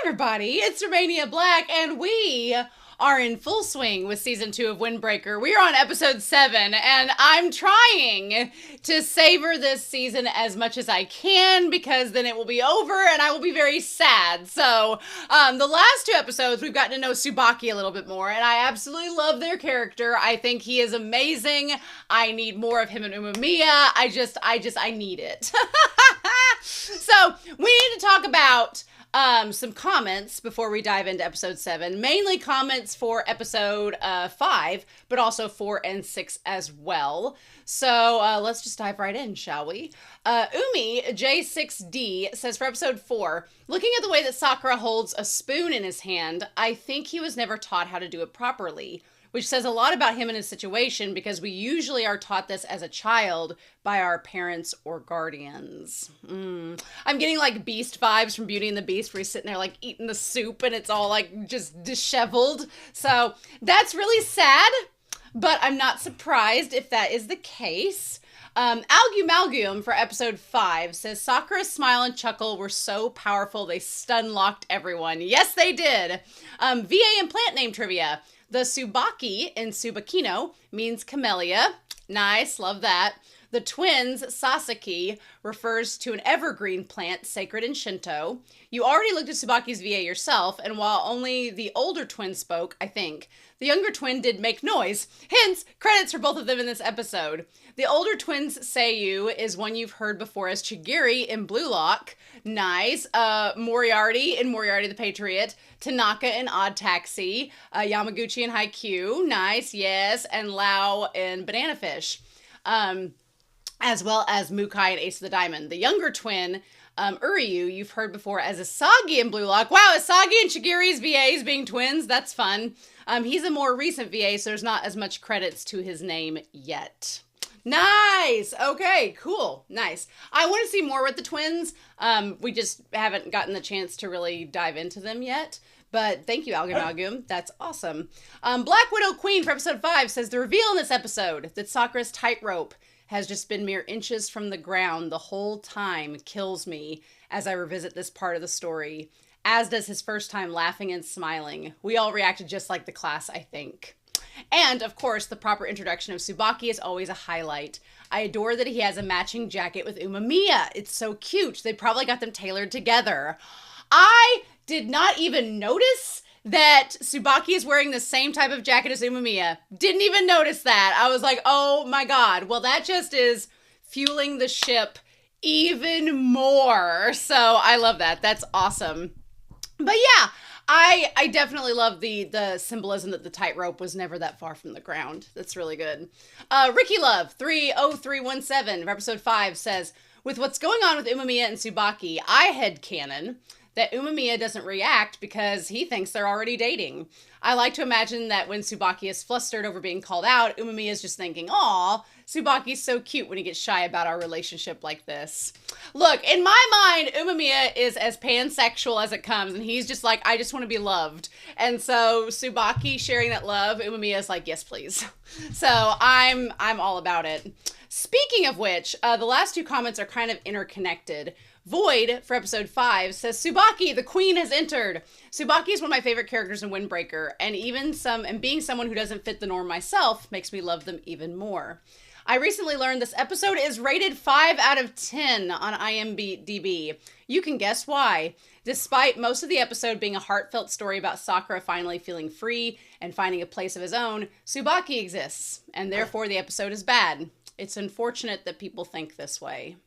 everybody, it's Romania Black, and we are in full swing with season 2 of Windbreaker. We are on episode 7, and I'm trying to savor this season as much as I can because then it will be over and I will be very sad. So, the last 2 episodes, we've gotten to know Tsubaki a little bit more, and I absolutely love their character. I think he is amazing. I need more of him and Umemiya. I need it. So, we need to talk about some comments before we dive into episode 7. Mainly comments for episode 5, but also 4 and 6 as well. So let's just dive right in, shall we? Umi J6D says for episode 4, looking at the way that Sakura holds a spoon in his hand, I think he was never taught how to do it properly. Which says a lot about him and his situation because we usually are taught this as a child by our parents or guardians. I'm getting like Beast vibes from Beauty and the Beast where he's sitting there like eating the soup and it's all like just disheveled. So that's really sad, but I'm not surprised if that is the case. Algumalgum for episode 5 says Sakura's smile and chuckle were so powerful they stun-locked everyone. Yes, they did. VA and plant name trivia. The Tsubaki in Tsubakino means camellia. Nice, love that. The twins, Sasaki, refers to an evergreen plant sacred in Shinto. You already looked at Tsubaki's VA yourself, and while only the older twin spoke, I think, the younger twin did make noise. Hence, credits for both of them in this episode. The older twin's Seiyu is one you've heard before as Chigiri in Blue Lock. Nice. Moriarty in Moriarty the Patriot. Tanaka in Odd Taxi. Yamaguchi in Haikyuu. Nice, yes. And Lau in Banana Fish. As well as Mukai in Ace of the Diamond. The younger twin, Uryu, you've heard before as Asagi in Blue Lock. Wow, Asagi and Chigiri's VAs being twins. That's fun. He's a more recent VA, so there's not as much credits to his name yet. Nice. Okay, cool. Nice. I want to see more with the twins. We just haven't gotten the chance to really dive into them yet. But thank you, Algum. That's awesome. Black Widow Queen for episode 5 says the reveal in this episode that Sakura's tightrope has just been mere inches from the ground the whole time kills me as I revisit this part of the story, as does his first time laughing and smiling. We all reacted just like the class, I think. And, of course, the proper introduction of Tsubaki is always a highlight. I adore that he has a matching jacket with Umemiya. It's so cute. They probably got them tailored together. I did not even notice that Tsubaki is wearing the same type of jacket as Umemiya. Didn't even notice that. I was like, oh my god. Well, that just is fueling the ship even more. So I love that. That's awesome. But yeah, I definitely love the symbolism that the tightrope was never that far from the ground. That's really good. Ricky Love 30317 for episode 5 says, with what's going on with Umemiya and Tsubaki, I headcanon that Umemiya doesn't react because he thinks they're already dating. I like to imagine that when Tsubaki is flustered over being called out, Umemiya is just thinking, aw, Tsubaki's so cute when he gets shy about our relationship like this. Look, in my mind, Umemiya is as pansexual as it comes, and he's just like, I just want to be loved. And so Tsubaki sharing that love, Umemiya is like, yes, please. So I'm all about it. Speaking of which, the last 2 comments are kind of interconnected. Void, for episode 5, says, Tsubaki, the queen has entered. Tsubaki is one of my favorite characters in Windbreaker, and being someone who doesn't fit the norm myself makes me love them even more. I recently learned this episode is rated 5 out of 10 on IMDb. You can guess why. Despite most of the episode being a heartfelt story about Sakura finally feeling free and finding a place of his own, Tsubaki exists, and therefore the episode is bad. It's unfortunate that people think this way.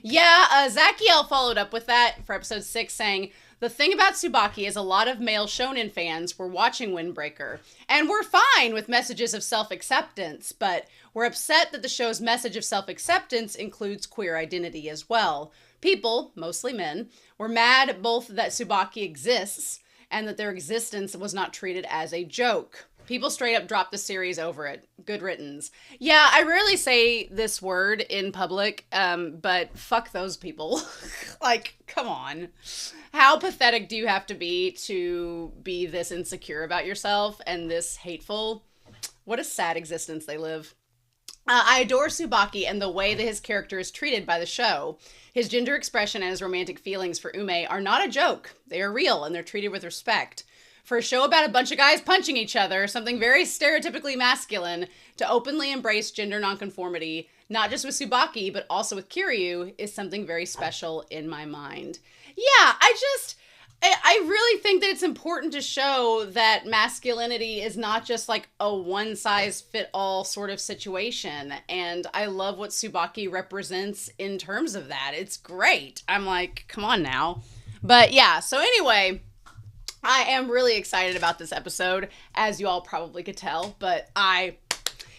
Yeah, Zakiel followed up with that for episode 6 saying, the thing about Tsubaki is a lot of male shonen fans were watching Windbreaker, and we're fine with messages of self-acceptance, but we're upset that the show's message of self-acceptance includes queer identity as well. People, mostly men, were mad both that Tsubaki exists and that their existence was not treated as a joke. People straight up dropped the series over it. Good riddance. Yeah, I rarely say this word in public, but fuck those people. Like, come on. How pathetic do you have to be this insecure about yourself and this hateful? What a sad existence they live. I adore Tsubaki and the way that his character is treated by the show. His gender expression and his romantic feelings for Ume are not a joke. They are real and they're treated with respect. For a show about a bunch of guys punching each other, something very stereotypically masculine, to openly embrace gender nonconformity, not just with Tsubaki, but also with Kiryu, is something very special in my mind. Yeah, I really think that it's important to show that masculinity is not just like a one-size-fit-all sort of situation. And I love what Tsubaki represents in terms of that. It's great. I'm like, come on now. But yeah, so anyway, I am really excited about this episode, as you all probably could tell, but I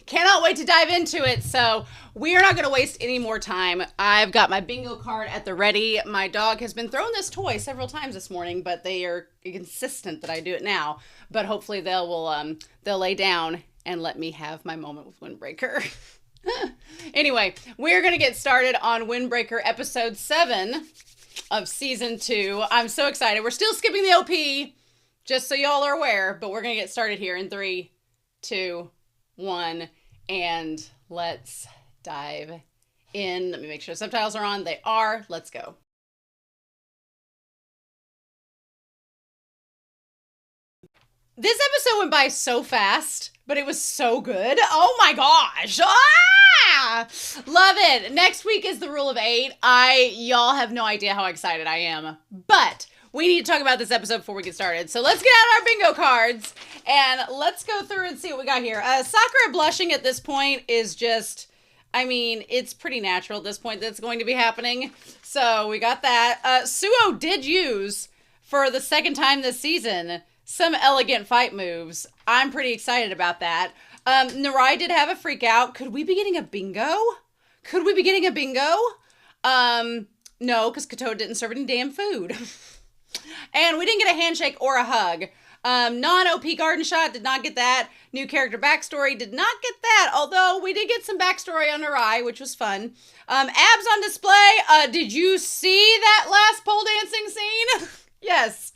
cannot wait to dive into it. So we are not going to waste any more time. I've got my bingo card at the ready. My dog has been throwing this toy several times this morning, but they are insistent that I do it now. But hopefully they'll lay down and let me have my moment with Windbreaker. Anyway, we're going to get started on Windbreaker episode 7 of season 2. I'm so excited. We're still skipping the OP, just so y'all are aware, but we're going to get started here in 3, 2, 1, and let's dive in. Let me make sure subtitles are on. They are. Let's go. This episode went by so fast, but it was so good. Oh my gosh. Ah! Love it. Next week is the Rule of 8. Y'all have no idea how excited I am, but we need to talk about this episode before we get started. So let's get out our bingo cards and let's go through and see what we got here. Sakura blushing at this point is just, I mean, it's pretty natural at this point that's going to be happening. So we got that. Suo did use, for the second time this season, some elegant fight moves. I'm pretty excited about that. Nirei did have a freak out. Could we be getting a bingo? Could we be getting a bingo? No, because Kato didn't serve any damn food. And we didn't get a handshake or a hug. Non-OP garden shot, did not get that. New character backstory, did not get that. Although we did get some backstory on Nirei, which was fun. Abs on display. Did you see that last pole dancing scene? Yes.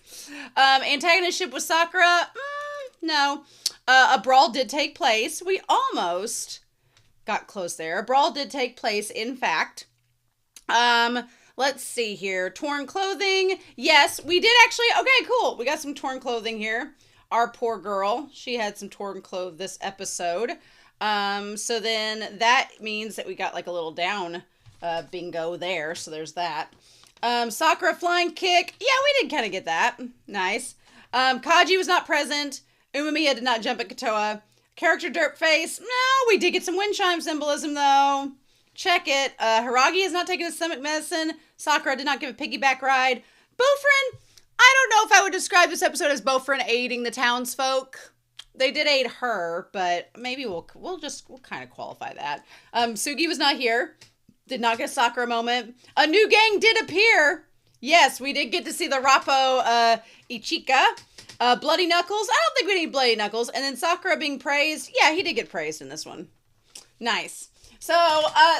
Antagonistship with Sakura? No. A brawl did take place. We almost got close there. A brawl did take place, in fact. Let's see here. Torn clothing. Yes, we did actually. Okay, cool. We got some torn clothing here. Our poor girl. She had some torn clothes this episode. So then that means that we got like a little down bingo there. So there's that. Sakura flying kick. Yeah, we did kind of get that. Nice. Kaji was not present. Umemiya did not jump at Katoa. Character derp face. No, we did get some wind chime symbolism though. Check it. Hiragi is not taking his stomach medicine. Sakura did not give a piggyback ride. Bofurin, I don't know if I would describe this episode as Bofurin aiding the townsfolk. They did aid her, but maybe we'll kind of qualify that. Sugi was not here. Did not get a Sakura moment. A new gang did appear. Yes, we did get to see the Roppo Ichiza. Bloody Knuckles. I don't think we need Bloody Knuckles. And then Sakura being praised. Yeah, he did get praised in this one. Nice. So,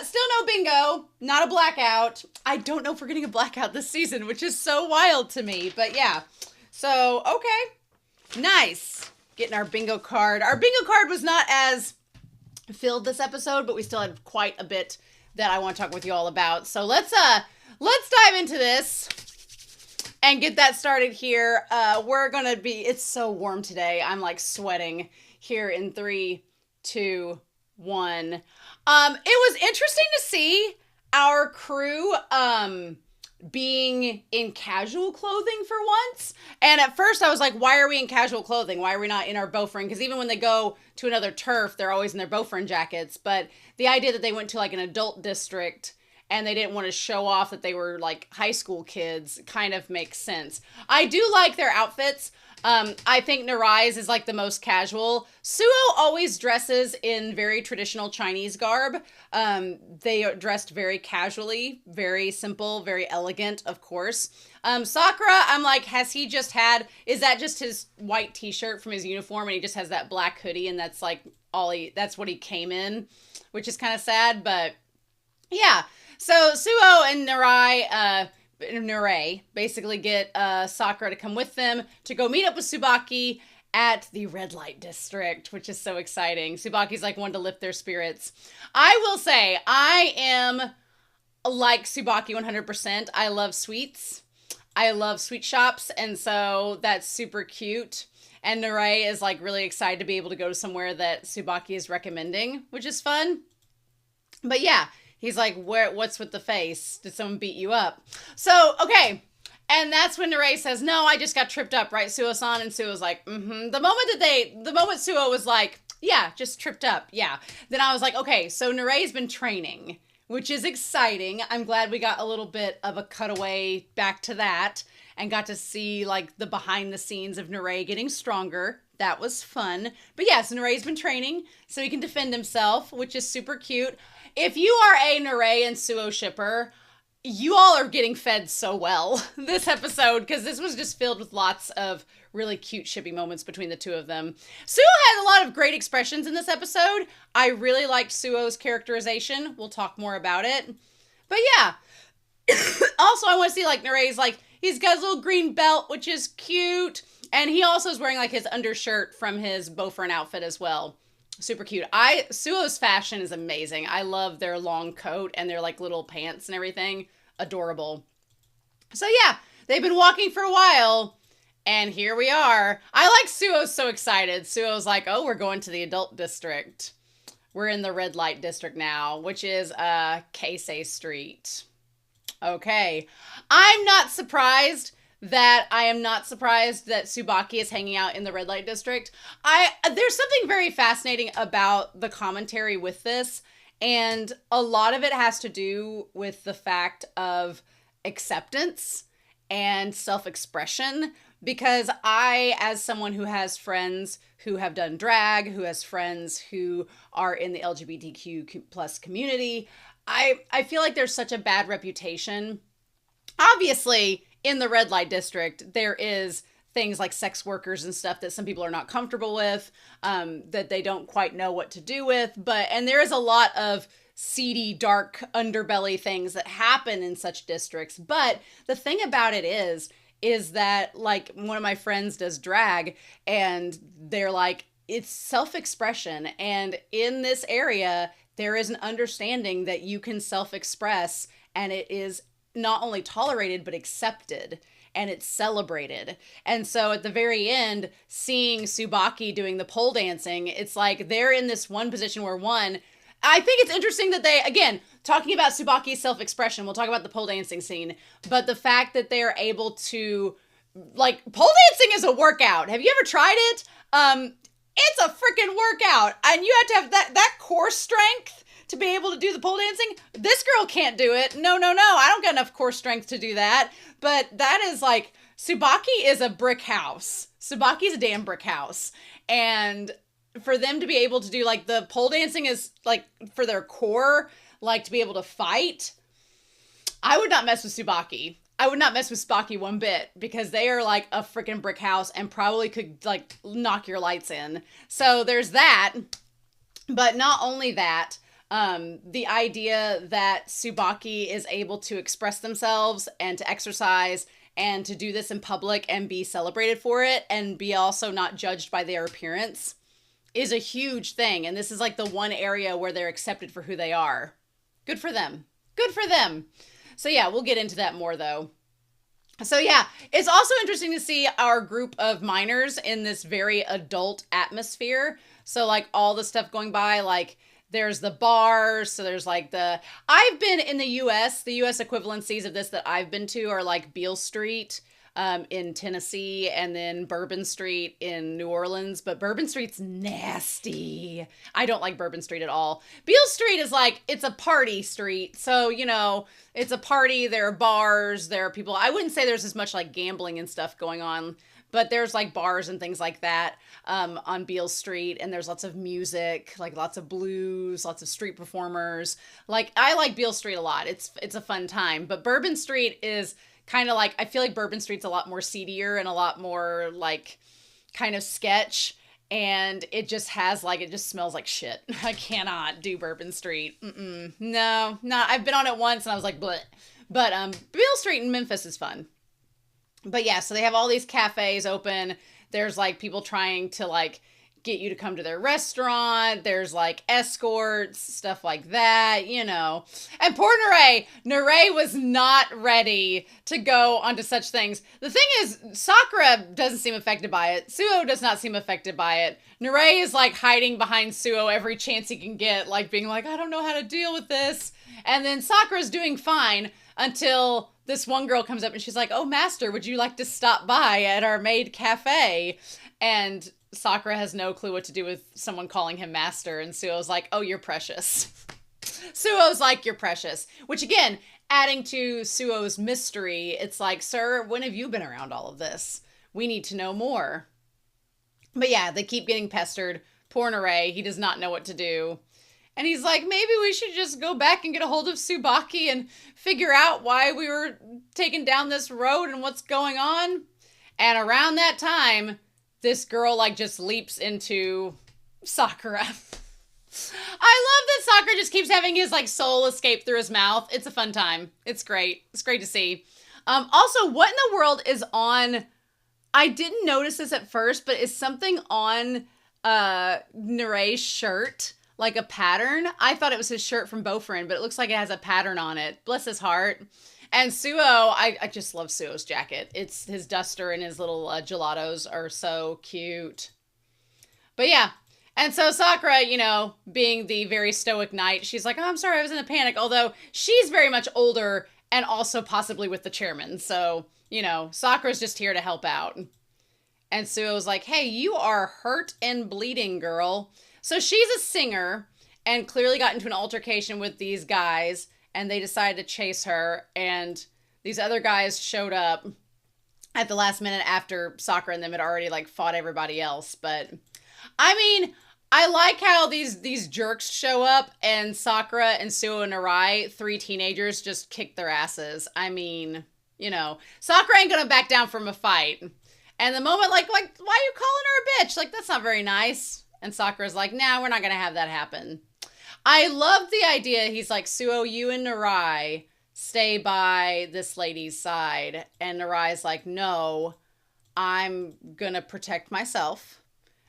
still no bingo, not a blackout. I don't know if we're getting a blackout this season, which is so wild to me, but yeah. So, okay. Nice. Getting our bingo card. Our bingo card was not as filled this episode, but we still had quite a bit that I want to talk with you all about. So, let's dive into this and get that started here. We're going to be, it's so warm today. I'm like sweating here in 3, 2, 1. It was interesting to see our crew being in casual clothing for once. And at first I was like, why are we in casual clothing? Why are we not in our Bofurin? Because even when they go to another turf, they're always in their Bofurin jackets. But the idea that they went to like an adult district and they didn't want to show off that they were like high school kids kind of makes sense. I do like their outfits. I think Nirei's is like the most casual. Suo always dresses in very traditional Chinese garb. They are dressed very casually, very simple, very elegant, of course. Sakura, I'm like, is that just his white t-shirt from his uniform and he just has that black hoodie and that's like that's what he came in, which is kind of sad, but yeah. So Suo and Nirei basically get Sakura to come with them to go meet up with Tsubaki at the red light district, which is so exciting. Tsubaki's like one to lift their spirits. I will say, I am like Tsubaki 100%. I love sweets. I love sweet shops, and so that's super cute. And Nirei is like really excited to be able to go to somewhere that Tsubaki is recommending, which is fun. But yeah, he's like, what's with the face? Did someone beat you up? So, okay. And that's when Nirei says, no, I just got tripped up, right, Suo-san? And Suo's like, mm-hmm. The moment Suo was like, yeah, just tripped up, yeah. Then I was like, okay, so Nirei's been training, which is exciting. I'm glad we got a little bit of a cutaway back to that and got to see, like, the behind the scenes of Nirei getting stronger. That was fun. But yes, Nirei's been training so he can defend himself, which is super cute. If you are a Nirei and Suo shipper, you all are getting fed so well this episode, because this was just filled with lots of really cute shipping moments between the two of them. Suo had a lot of great expressions in this episode. I really liked Suo's characterization. We'll talk more about it. But yeah. Also, I want to see, like, Nirei's, like, he's got his little green belt, which is cute. And he also is wearing, like, his undershirt from his Bofurin outfit as well. Super cute. Suo's fashion is amazing. I love their long coat and their, like, little pants and everything. Adorable. So yeah, they've been walking for a while, and here we are. I like Suo's so excited. Suo's like, oh, we're going to the adult district. We're in the red light district now, which is Keisei Street. Okay. I am not surprised that Tsubaki is hanging out in the red light district. There's something very fascinating about the commentary with this, and a lot of it has to do with the fact of acceptance and self-expression, because I, as someone who has friends who have done drag, who has friends who are in the LGBTQ plus community, I feel like there's such a bad reputation. Obviously, in the red light district, there is things like sex workers and stuff that some people are not comfortable with, that they don't quite know what to do with. And there is a lot of seedy, dark underbelly things that happen in such districts. But the thing about it is that, like, one of my friends does drag, and they're like, it's self-expression. And in this area, there is an understanding that you can self-express, and it is not only tolerated, but accepted, and it's celebrated. And so at the very end, seeing Tsubaki doing the pole dancing, it's like they're in this one position where I think it's interesting that they, again, talking about Tsubaki's self-expression, we'll talk about the pole dancing scene, but the fact that they're able to, like, pole dancing is a workout. Have you ever tried it? It's a freaking workout, and you have to have that core strength to be able to do the pole dancing. This girl can't do it. No. I don't got enough core strength to do that. But that is like, Tsubaki is a brick house. Tsubaki's a damn brick house. And for them to be able to do, like, the pole dancing is, like, for their core, like, to be able to fight. I would not mess with Tsubaki. I would not mess with Tsubaki one bit, because they are like a freaking brick house and probably could, like, knock your lights in. So there's that. But not only that, the idea that Tsubaki is able to express themselves and to exercise and to do this in public and be celebrated for it and be also not judged by their appearance is a huge thing. And this is like the one area where they're accepted for who they are. Good for them. Good for them. So yeah, we'll get into that more though. So yeah, it's also interesting to see our group of minors in this very adult atmosphere. So, like, all the stuff going by, like, there's the bars. So there's like I've been in the US equivalencies of this that I've been to are like Beale Street in Tennessee, and then Bourbon Street in New Orleans. But Bourbon Street's nasty. I don't like Bourbon Street at all. Beale Street is like, it's a party street. So, you know, it's a party. There are bars. There are people. I wouldn't say there's as much like gambling and stuff going on, but there's like bars and things like that on Beale Street. And there's lots of music, like lots of blues, lots of street performers. Like, I like Beale Street a lot. It's a fun time. But Bourbon Street is kind of like, I feel like Bourbon Street's a lot more seedier and a lot more like kind of sketch. And it just has like, it just smells like shit. I cannot do Bourbon Street. No. I've been on it once and I was like, bleh. But Beale Street in Memphis is fun. But yeah, so they have all these cafes open. There's like people trying to like get you to come to their restaurant. There's like escorts, stuff like that, you know. And poor Nirei was not ready to go onto such things. The thing is, Sakura doesn't seem affected by it. Suo does not seem affected by it. Nirei is like hiding behind Suo every chance he can get, like being like, I don't know how to deal with this. And then Sakura's doing fine until this one girl comes up and she's like, oh, master, would you like to stop by at our maid cafe? And Sakura has no clue what to do with someone calling him master, and Suo's like, oh, you're precious. Suo's like, you're precious. Which, again, adding to Suo's mystery, it's like, sir, when have you been around all of this? We need to know more. But yeah, they keep getting pestered. Poor Nirei, he does not know what to do. And he's like, maybe we should just go back and get a hold of Tsubaki and figure out why we were taken down this road and what's going on. And around that time, this girl, like, just leaps into Sakura. I love that Sakura just keeps having his, like, soul escape through his mouth. It's a fun time. It's great. It's great to see. Also, what in the world is on... I didn't notice this at first, but is something on Nirei's shirt, like a pattern? I thought it was his shirt from Bofurin, but it looks like it has a pattern on it. Bless his heart. And Suo, I just love Suo's jacket. It's his duster and his little gelatos are so cute. But yeah. And so Sakura, you know, being the very stoic knight, she's like, oh, I'm sorry, I was in a panic. Although she's very much older and also possibly with the chairman. So, you know, Sakura's just here to help out. And Suo's like, hey, you are hurt and bleeding, girl. So she's a singer and clearly got into an altercation with these guys. And they decided to chase her, and these other guys showed up at the last minute after Sakura and them had already, like, fought everybody else. But, I mean, I like how these jerks show up, and Sakura and Suo and Nirei, 3 teenagers, just kick their asses. I mean, you know, Sakura ain't gonna back down from a fight. And the moment, like, why are you calling her a bitch? Like, that's not very nice. And Sakura's like, nah, we're not gonna have that happen. I love the idea. He's like, Suo, you and Nirei stay by this lady's side. And Nirei's like, no, I'm gonna protect myself.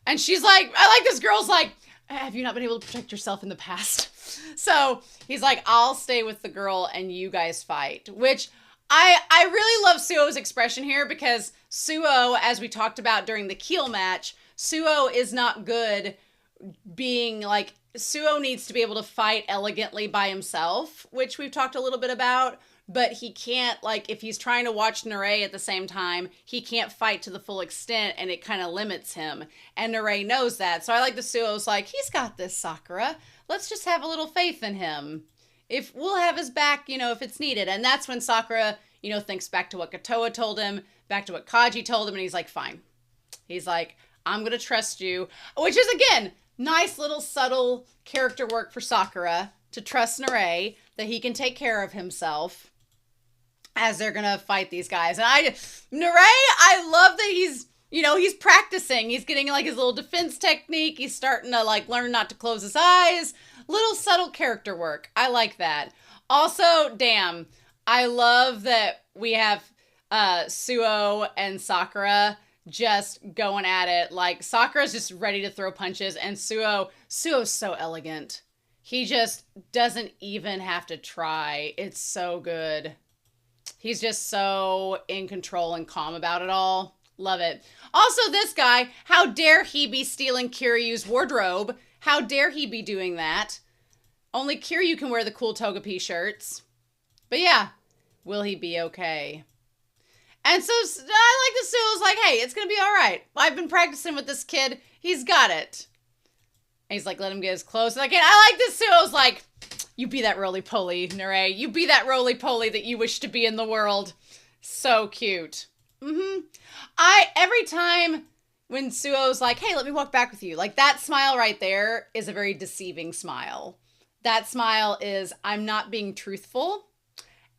And she's like, I like this girl's like, have you not been able to protect yourself in the past? So he's like, I'll stay with the girl and you guys fight. Which I really love Suo's expression here because Suo, as we talked about during the Keel match, Suo is not good being like, Suo needs to be able to fight elegantly by himself, which we've talked a little bit about, but he can't, like, if he's trying to watch Nirei at the same time, he can't fight to the full extent, and it kind of limits him, and Nirei knows that, so I like the Suo's like, he's got this, Sakura, let's just have a little faith in him, if we'll have his back, you know, if it's needed, and that's when Sakura, you know, thinks back to what Kotoa told him, back to what Kaji told him, and he's like, fine, he's like, I'm gonna trust you, which is, again, nice little subtle character work for Sakura to trust Nirei that he can take care of himself as they're gonna fight these guys. And Nirei, I love that he's, you know, he's practicing. He's getting like his little defense technique. He's starting to like learn not to close his eyes. Little subtle character work. I like that. Also, damn, I love that we have Suo and Sakura just going at it. Like, Sakura's just ready to throw punches, and Suo's so elegant. He just doesn't even have to try. It's so good. He's just so in control and calm about it all. Love it. Also, this guy, how dare he be stealing Kiryu's wardrobe? How dare he be doing that? Only Kiryu can wear the cool Togepi shirts. But yeah, will he be okay? And so I like the Suo's like, hey, it's going to be all right. I've been practicing with this kid. He's got it. And he's like, let him get as close as I can. I like the Suo's like, you be that roly-poly, Nirei. You be that roly-poly that you wish to be in the world. So cute. Every time when Suo's like, hey, let me walk back with you. Like, that smile right there is a very deceiving smile. That smile is, I'm not being truthful,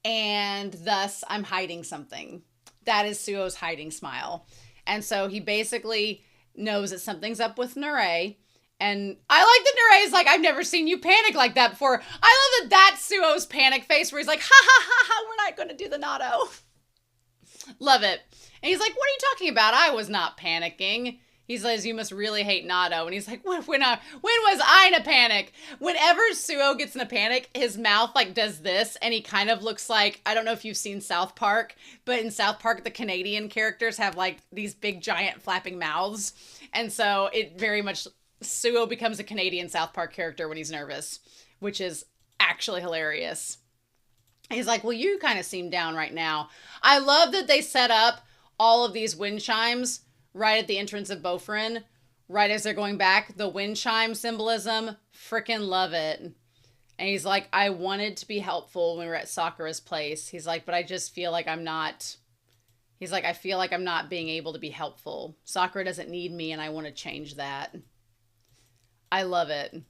and thus I'm hiding something. That is Suo's hiding smile. And so he basically knows that something's up with Nirei. And I like that Nirei's like, I've never seen you panic like that before. I love that that's Suo's panic face where he's like, ha ha ha ha, we're not going to do the Natto. Love it. And he's like, what are you talking about? I was not panicking. He says, you must really hate Nado. And he's like, when was I in a panic? Whenever Suo gets in a panic, his mouth like does this. And he kind of looks like, I don't know if you've seen South Park, but in South Park, the Canadian characters have like these big giant flapping mouths. And so it very much, Suo becomes a Canadian South Park character when he's nervous, which is actually hilarious. He's like, well, you kind of seem down right now. I love that they set up all of these wind chimes right at the entrance of Bofurin, right as they're going back. The wind chime symbolism, freaking love it. And he's like, I wanted to be helpful when we were at Sakura's place. He's like, but I just feel like I'm not. He's like, I feel like I'm not being able to be helpful. Sakura doesn't need me, and I want to change that. I love it. And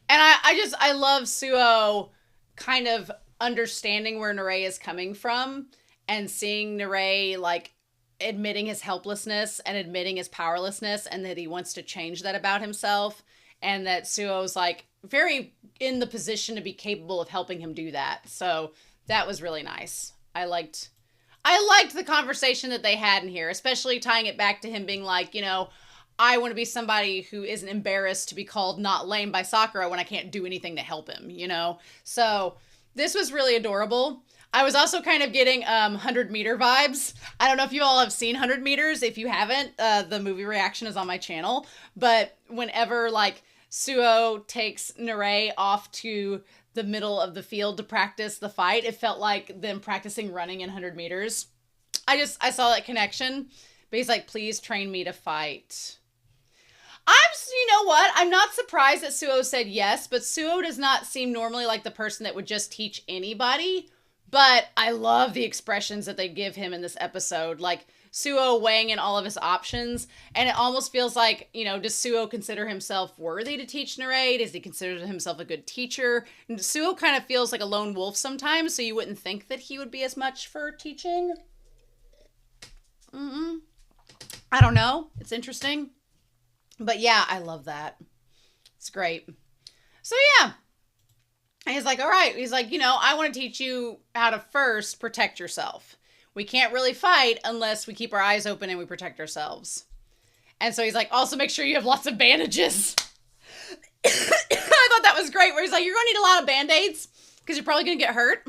I love Suo kind of understanding where Nirei is coming from and seeing Nirei like admitting his helplessness and admitting his powerlessness, and that he wants to change that about himself, and that Suo's like very in the position to be capable of helping him do that. So that was really nice. I liked the conversation that they had in here, especially tying it back to him being like, you know, I want to be somebody who isn't embarrassed to be called not lame by Sakura when I can't do anything to help him, you know? So this was really adorable. I was also kind of getting 100-meter vibes. I don't know if you all have seen 100 meters. If you haven't, the movie reaction is on my channel. But whenever like Suo takes Nirei off to the middle of the field to practice the fight, it felt like them practicing running in 100 meters. I saw that connection. But he's like, please train me to fight. You know what? I'm not surprised that Suo said yes, but Suo does not seem normally like the person that would just teach anybody. But I love the expressions that they give him in this episode. Like Suo weighing in all of his options. And it almost feels like, you know, does Suo consider himself worthy to teach Nirei? Does he consider himself a good teacher? And Suo kind of feels like a lone wolf sometimes, so you wouldn't think that he would be as much for teaching. I don't know. It's interesting. But yeah, I love that. It's great. So yeah. And he's like, all right. He's like, you know, I want to teach you how to first protect yourself. We can't really fight unless we keep our eyes open and we protect ourselves. And so he's like, also make sure you have lots of bandages. I thought that was great. Where he's like, you're going to need a lot of Band-Aids because you're probably going to get hurt.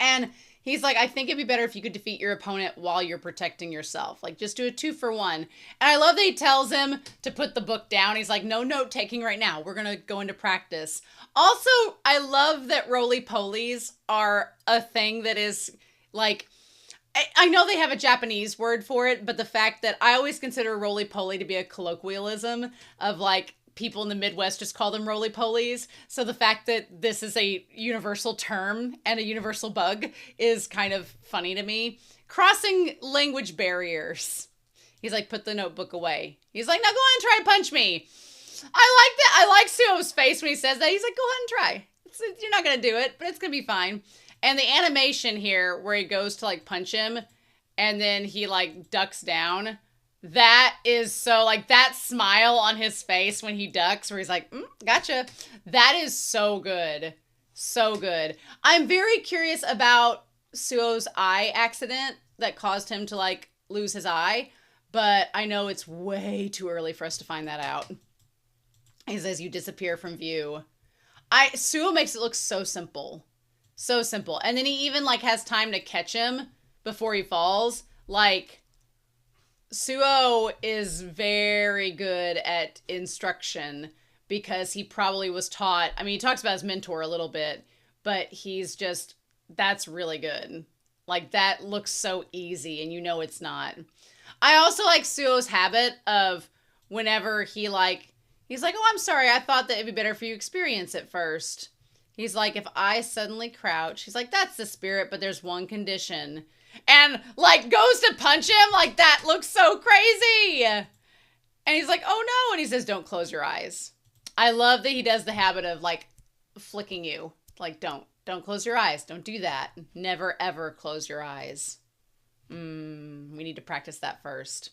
And he's like, I think it'd be better if you could defeat your opponent while you're protecting yourself. Like, just do a 2-for-1. And I love that he tells him to put the book down. He's like, no note taking right now. We're going to go into practice. Also, I love that roly-polies are a thing that is, like, I know they have a Japanese word for it, but the fact that I always consider roly-poly to be a colloquialism of, like, people in the Midwest just call them roly-polies. So the fact that this is a universal term and a universal bug is kind of funny to me. Crossing language barriers. He's like, put the notebook away. He's like, now go ahead and try to punch me. I like that. I like Suo's face when he says that. He's like, go ahead and try. You're not going to do it, but it's going to be fine. And the animation here where he goes to like punch him and then he like ducks down. That is so, like, that smile on his face when he ducks, where he's like, gotcha. That is so good. So good. I'm very curious about Suo's eye accident that caused him to, like, lose his eye. But I know it's way too early for us to find that out. He says, you disappear from view. Suo makes it look so simple. So simple. And then he even, like, has time to catch him before he falls. Like, Suo is very good at instruction because he probably was taught. I mean, he talks about his mentor a little bit, but he's just, that's really good. Like, that looks so easy and you know it's not. I also like Suo's habit of whenever he's like, oh, I'm sorry. I thought that it'd be better if you experience it first. He's like, if I suddenly crouch, he's like, that's the spirit, but there's one condition. And, like, goes to punch him. Like, that looks so crazy. And he's like, oh, no. And he says, don't close your eyes. I love that he does the habit of, like, flicking you. Like, don't close your eyes. Don't do that. Never, ever close your eyes. We need to practice that first.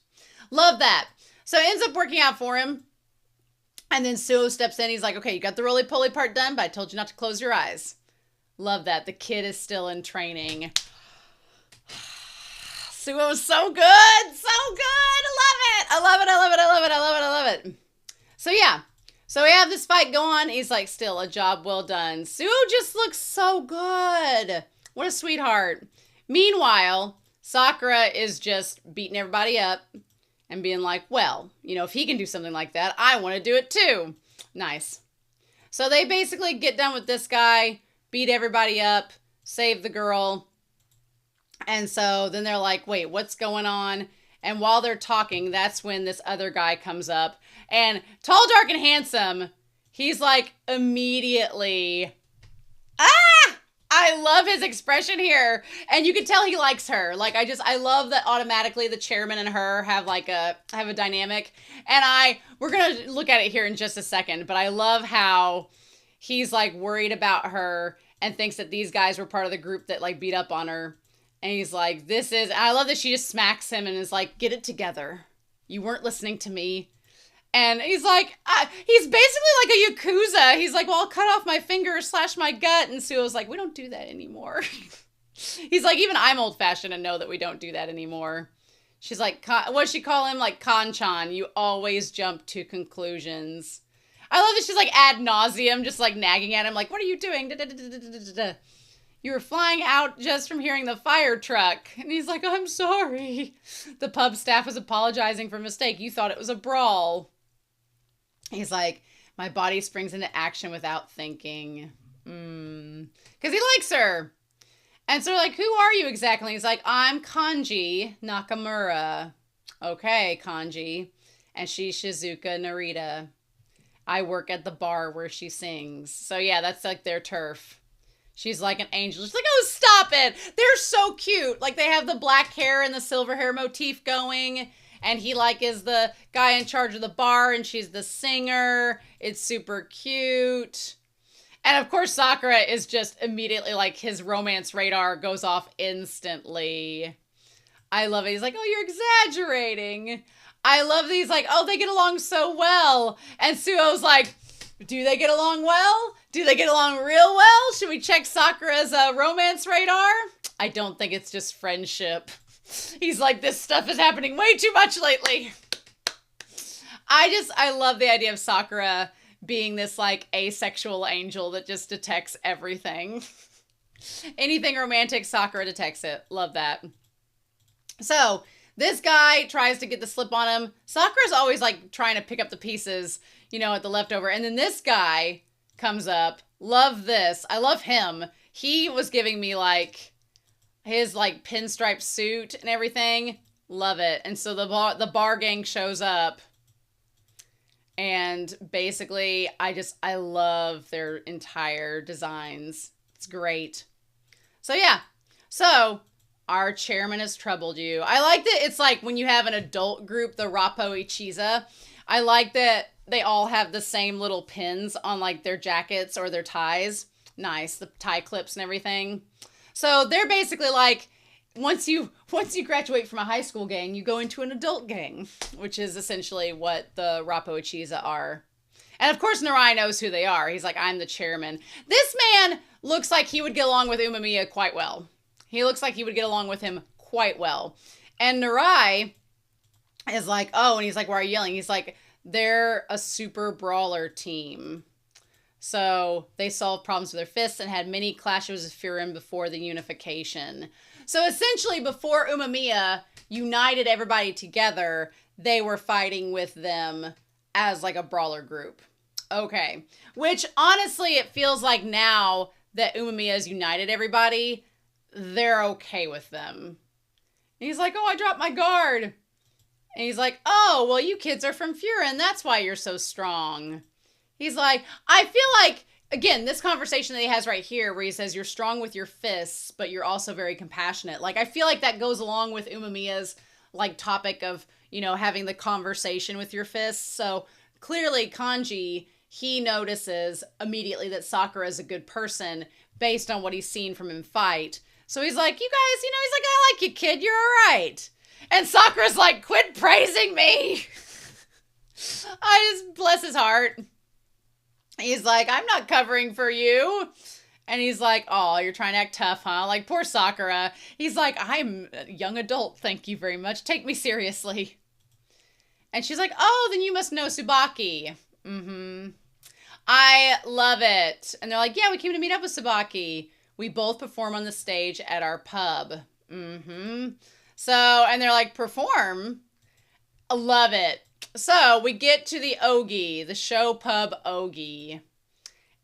Love that. So it ends up working out for him. And then Suo steps in. He's like, okay, you got the roly-poly part done, but I told you not to close your eyes. Love that. The kid is still in training. Suo's so good. So good. I love it. I love it. I love it. I love it. I love it. I love it. So yeah. So we have this fight go on. He's like, still a job well done. Suo just looks so good. What a sweetheart. Meanwhile, Sakura is just beating everybody up and being like, well, you know, if he can do something like that, I want to do it too. Nice. So they basically get done with this guy, beat everybody up, save the girl. And so then they're like, wait, what's going on? And while they're talking, that's when this other guy comes up. And tall, dark, and handsome, he's like immediately, I love his expression here. And you can tell he likes her. Like, I love that automatically the chairman and her have a dynamic. And we're going to look at it here in just a second. But I love how he's like worried about her and thinks that these guys were part of the group that like beat up on her. And he's like, I love that she just smacks him and is like, get it together. You weren't listening to me. And he's like, he's basically like a Yakuza. He's like, well, I'll cut off my finger, slash my gut. And Suo's like, we don't do that anymore. He's like, even I'm old fashioned and know that we don't do that anymore. She's like, what'd she call him? Like, Kanchan, you always jump to conclusions. I love that she's like ad nauseum, just like nagging at him. Like, what are you doing? You were flying out just from hearing the fire truck. And he's like, I'm sorry. The pub staff was apologizing for a mistake. You thought it was a brawl. He's like, my body springs into action without thinking. Because he likes her. And so they're like, who are you exactly? He's like, I'm Kanji Nakamura. Okay, Kanji. And she's Shizuka Narita. I work at the bar where she sings. So yeah, that's like their turf. She's like an angel. She's like, oh, stop it. They're so cute. Like they have the black hair and the silver hair motif going. And he like is the guy in charge of the bar and she's the singer. It's super cute. And of course, Sakura is just immediately like his romance radar goes off instantly. I love it. He's like, oh, you're exaggerating. I love these like, oh, they get along so well. And Suo's like, do they get along well? Do they get along real well? Should we check Sakura's romance radar? I don't think it's just friendship. He's like, this stuff is happening way too much lately. I love the idea of Sakura being this like asexual angel that just detects everything. Anything romantic, Sakura detects it. Love that. So this guy tries to get the slip on him. Sakura's always like trying to pick up the pieces, you know, at the leftover. And then this guy comes up. Love this. I love him. He was giving me like his like pinstripe suit and everything. Love it. And so the bar gang shows up. And basically, I love their entire designs. It's great. So yeah. So our chairman has troubled you. I like that it's like when you have an adult group, the Roppo Ichiza. I like that they all have the same little pins on like their jackets or their ties. Nice. The tie clips and everything. So they're basically like, once you graduate from a high school gang, you go into an adult gang, which is essentially what the Roppo Ichiza are. And of course, Nirei knows who they are. He's like, I'm the chairman. This man looks like he would get along with Umemiya quite well. He looks like he would get along with him quite well. And Nirei is like, oh, and he's like, why are you yelling? He's like, they're a super brawler team. So they solved problems with their fists and had many clashes with Furin before the unification. So essentially, before Umemiya united everybody together, they were fighting with them as like a brawler group. Okay. Which honestly, it feels like now that Umemiya has united everybody, they're okay with them. And he's like, oh, I dropped my guard. And he's like, oh, well, you kids are from Furin. That's why you're so strong. He's like, I feel like, again, this conversation that he has right here where he says you're strong with your fists, but you're also very compassionate. Like, I feel like that goes along with Umemiya's, like, topic of, you know, having the conversation with your fists. So, clearly, Kanji, he notices immediately that Sakura is a good person based on what he's seen from him fight. So, he's like, you guys, you know, he's like, I like you, kid. You're all right. And Sakura's like, quit praising me. I just, bless his heart. He's like, I'm not covering for you. And he's like, oh, you're trying to act tough, huh? Like, poor Sakura. He's like, I'm a young adult, thank you very much. Take me seriously. And she's like, oh, then you must know Tsubaki. Mm-hmm. I love it. And they're like, yeah, we came to meet up with Tsubaki. We both perform on the stage at our pub. Mm-hmm. So, and they're like, perform? I love it. So, we get to the Ogi, the show pub Ogi.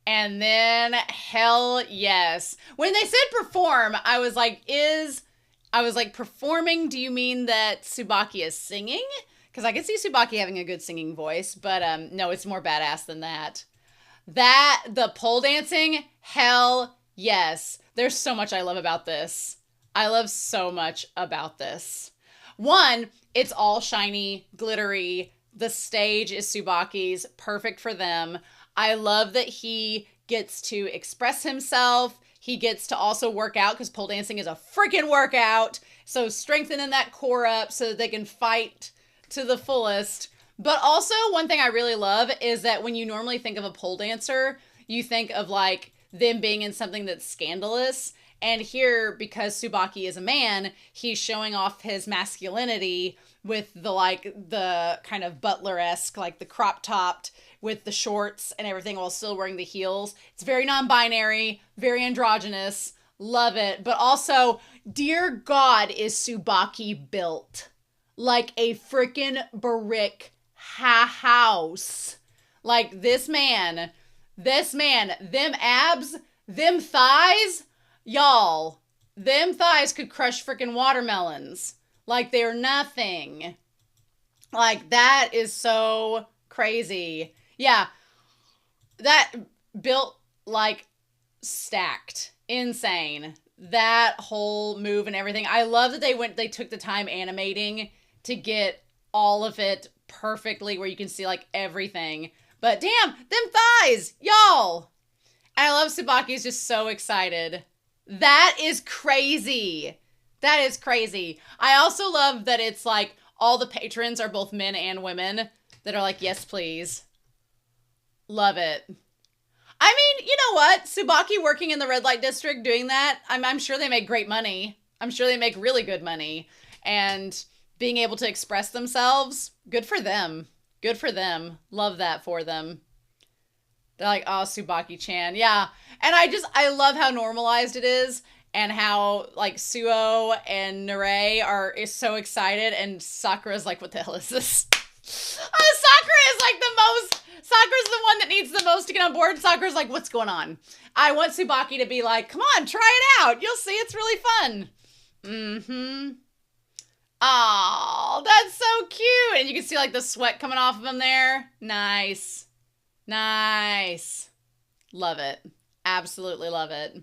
And then, hell yes. When they said perform, I was like, performing, do you mean that Tsubaki is singing? Because I could see Tsubaki having a good singing voice, but no, it's more badass than that. The pole dancing, hell yes. There's so much I love about this. I love so much about this. One, it's all shiny, glittery. The stage is Tsubaki's, perfect for them. I love that he gets to express himself. He gets to also work out because pole dancing is a freaking workout. So strengthening that core up so that they can fight to the fullest. But also one thing I really love is that when you normally think of a pole dancer, you think of like them being in something that's scandalous. And here, because Tsubaki is a man, he's showing off his masculinity with the kind of butler-esque, like the crop topped with the shorts and everything while still wearing the heels. It's very non-binary, very androgynous. Love it. But also, dear God, is Tsubaki built like a freaking brick house. Like this man, them abs, them thighs, y'all, them thighs could crush freaking watermelons. Like they're nothing. Like that is so crazy. Yeah, that built like stacked. Insane. That whole move and everything. I love that they took the time animating to get all of it perfectly where you can see like everything. But damn, them thighs, y'all. I love Tsubaki's just so excited. That is crazy. That is crazy. I also love that it's like all the patrons are both men and women that are like, yes, please. Love it. I mean, you know what? Tsubaki working in the red light district doing that, I'm sure they make great money. I'm sure they make really good money. And being able to express themselves, good for them. Good for them. Love that for them. They're like, oh, Tsubaki-chan. Yeah. And I love how normalized it is and how like Suo and Nirei is so excited and Sakura's like, what the hell is this? Sakura's the one that needs the most to get on board. Sakura's like, what's going on? I want Tsubaki to be like, come on, try it out. You'll see it's really fun. Mm-hmm. Oh, that's so cute. And you can see like the sweat coming off of him there. Nice. Nice. Love it. Absolutely love it.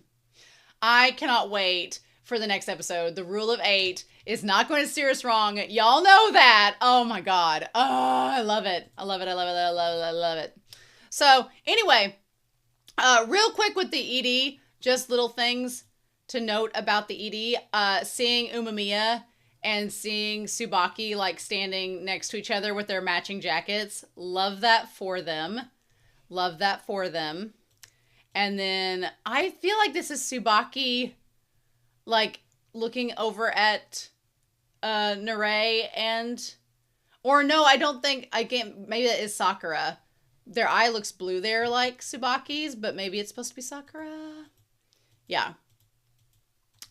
I cannot wait for the next episode. The rule of 8 is not going to steer us wrong. Y'all know that. Oh my God. Oh, I love it. I love it. I love it. I love it. I love it. So anyway, real quick with the ED, just little things to note about the ED. Seeing Umamiya and seeing Tsubaki like standing next to each other with their matching jackets. Love that for them. Love that for them. And then I feel like this is Tsubaki like looking over at Nirei or no, I don't think, maybe that is Sakura. Their eye looks blue there like Tsubaki's, but maybe it's supposed to be Sakura. Yeah.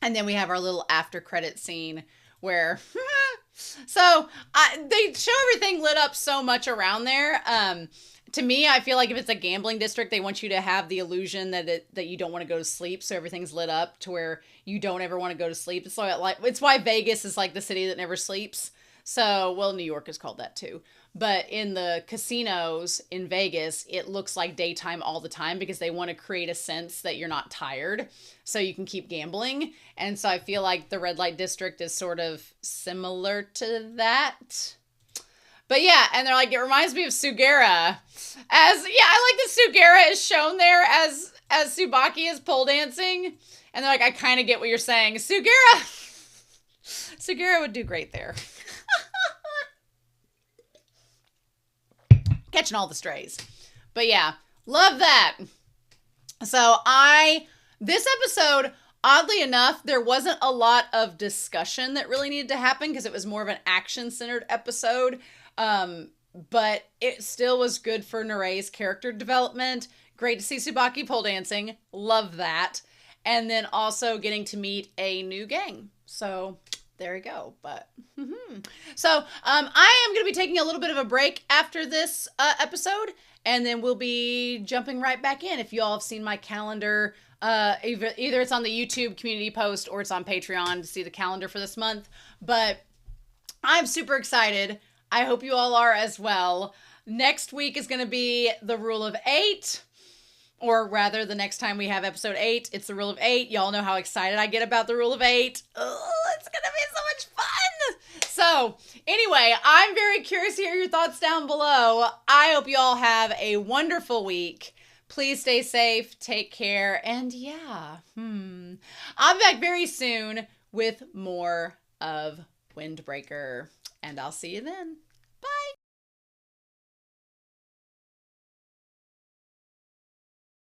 And then we have our little after credit scene where, so they show everything lit up so much around there. To me, I feel like if it's a gambling district, they want you to have the illusion that you don't want to go to sleep. So everything's lit up to where you don't ever want to go to sleep. It's why Vegas is like the city that never sleeps. So, well, New York is called that too. But in the casinos in Vegas, it looks like daytime all the time because they want to create a sense that you're not tired so you can keep gambling. And so I feel like the red light district is sort of similar to that. But yeah, and they're like, it reminds me of Sugera. I like that Sugera is shown there as Tsubaki is pole dancing. And they're like, I kind of get what you're saying. Sugera would do great there. Catching all the strays. But yeah, love that. So I This episode, oddly enough, there wasn't a lot of discussion that really needed to happen because it was more of an action-centered episode. But it still was good for Nirei's character development. Great to see Tsubaki pole dancing. Love that. And then also getting to meet a new gang. So there you go. But so I am going to be taking a little bit of a break after this episode, and then we'll be jumping right back in. If you all have seen my calendar, either it's on the YouTube community post or it's on Patreon to see the calendar for this month. But I'm super excited. I hope you all are as well. Next week is going to be the Rule of 8. Or rather, the next time we have episode 8, it's the Rule of 8. Y'all know how excited I get about the Rule of 8. Oh, it's going to be so much fun. So, anyway, I'm very curious to hear your thoughts down below. I hope you all have a wonderful week. Please stay safe, take care, and yeah, I'll be back very soon with more of Windbreaker. And I'll see you then.